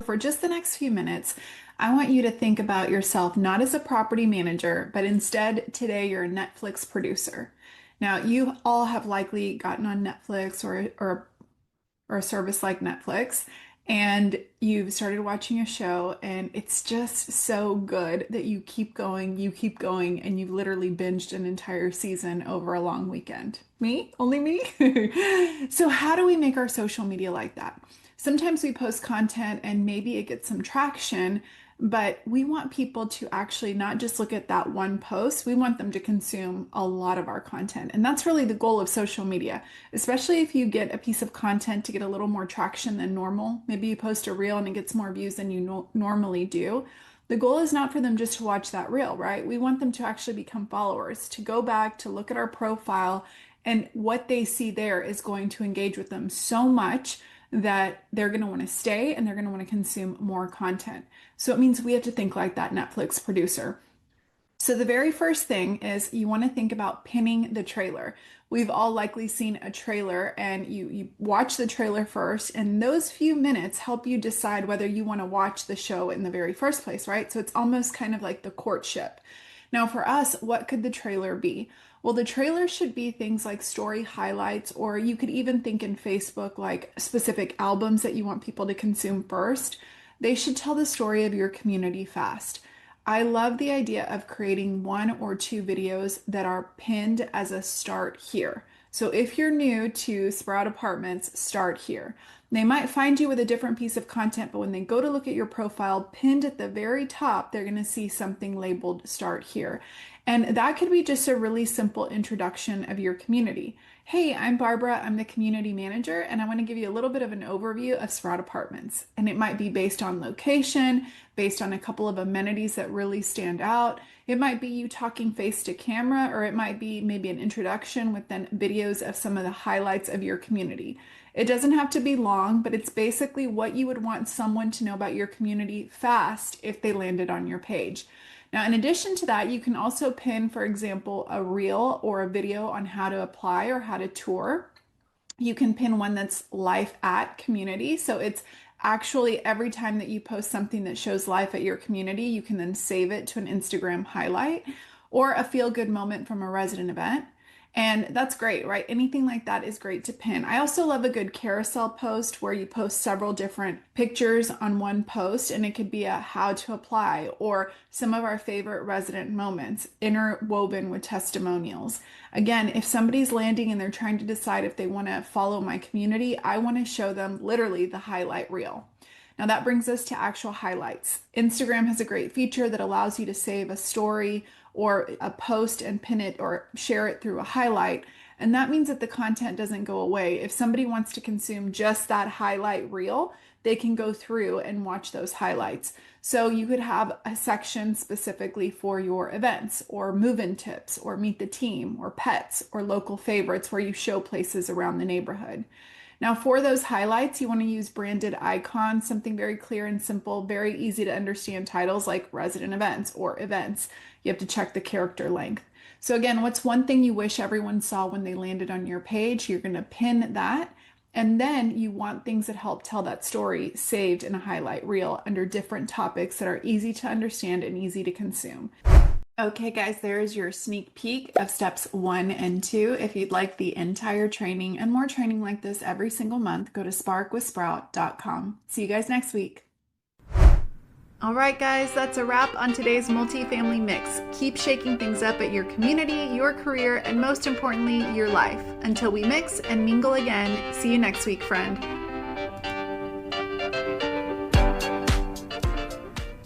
for just the next few minutes, I want you to think about yourself not as a property manager, but instead today you're a Netflix producer. Now, you all have likely gotten on Netflix or a service like Netflix, and you've started watching a show, and it's just so good that you keep going, and you've literally binged an entire season over a long weekend. Me? Only me? So, how do we make our social media like that? Sometimes we post content and maybe it gets some traction, but we want people to actually not just look at that one post, we want them to consume a lot of our content. And that's really the goal of social media, especially if you get a piece of content to get a little more traction than normal. Maybe you post a reel and it gets more views than you normally do. The goal is not for them just to watch that reel, right? We want them to actually become followers, to go back, to look at our profile, and what they see there is going to engage with them so much that they're going to want to stay and they're going to want to consume more content. So it means we have to think like that Netflix producer. So the very first thing is you want to think about pinning the trailer. We've all likely seen a trailer and you watch the trailer first, and those few minutes help you decide whether you want to watch the show in the very first place, right? So it's almost kind of like the courtship. Now for us, what could the trailer be? Well, the trailer should be things like story highlights, or you could even think in Facebook like specific albums that you want people to consume first. They should tell the story of your community fast. I love the idea of creating one or two videos that are pinned as a start here. So if you're new to Sprout Apartments, start here. They might find you with a different piece of content, but when they go to look at your profile, pinned at the very top, they're going to see something labeled start here. And that could be just a really simple introduction of your community. Hey, I'm Barbara, I'm the community manager, and I want to give you a little bit of an overview of Sprout Apartments. And it might be based on location, based on a couple of amenities that really stand out. It might be you talking face to camera, or it might be maybe an introduction with then videos of some of the highlights of your community. It doesn't have to be long, but it's basically what you would want someone to know about your community fast if they landed on your page. Now, in addition to that, you can also pin, for example, a reel or a video on how to apply or how to tour. You can pin one that's life at community. So it's actually every time that you post something that shows life at your community, you can then save it to an Instagram highlight or a feel good moment from a resident event. And that's great, right? Anything like that is great to pin. I also love a good carousel post where you post several different pictures on one post, and it could be a how to apply or some of our favorite resident moments interwoven with testimonials. Again, if somebody's landing and they're trying to decide if they want to follow my community, I want to show them literally the highlight reel. Now that brings us to actual highlights. Instagram has a great feature that allows you to save a story or a post and pin it or share it through a highlight. And that means that the content doesn't go away. If somebody wants to consume just that highlight reel, they can go through and watch those highlights. So you could have a section specifically for your events or move-in tips or meet the team or pets or local favorites where you show places around the neighborhood. Now for those highlights, you want to use branded icons, something very clear and simple, very easy to understand titles like resident events or events. You have to check the character length. So again, what's one thing you wish everyone saw when they landed on your page? You're going to pin that. And then you want things that help tell that story saved in a highlight reel under different topics that are easy to understand and easy to consume. Okay, guys, there's your sneak peek of steps 1 and 2. If you'd like the entire training and more training like this every single month, go to sparkwithsprout.com. See you guys next week. All right, guys, that's a wrap on today's multifamily mix. Keep shaking things up at your community, your career, and most importantly, your life. Until we mix and mingle again, see you next week, friend.